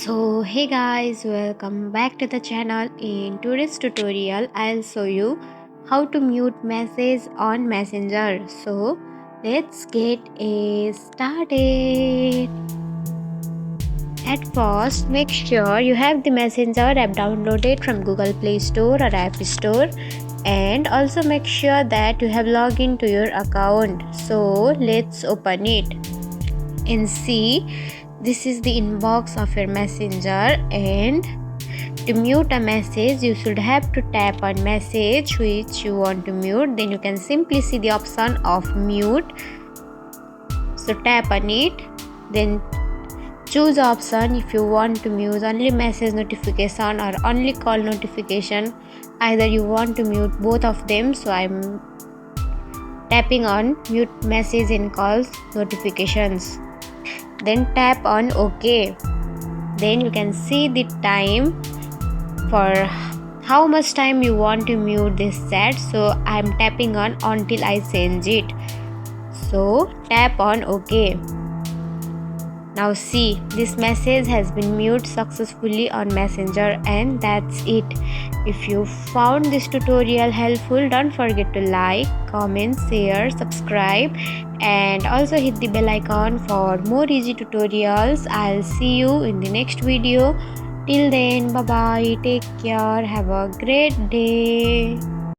So hey guys, welcome back to the channel. In today's tutorial I'll show you how to mute message on Messenger. So let's get started. At first, make sure you have the Messenger app downloaded from Google Play Store or App Store, and also make sure that you have logged into your account. So let's open it and see. This is the inbox of your Messenger, and to mute a message you should have to tap on message which you want to mute. Then you can simply see the option of mute. So tap on it, then choose option if you want to mute only message notification or only call notification. Either you want to mute both of them, so I'm tapping on mute message and calls notifications. Then tap on OK. Then you can see the time for how much time you want to mute this chat. So I'm tapping on until I change it. So tap on OK. Now see, this message has been muted successfully on Messenger, and that's it. If you found this tutorial helpful, don't forget to like, comment, share, subscribe, and also hit the bell icon for more easy tutorials. I'll see you in the next video. Till then, bye bye, take care, have a great day.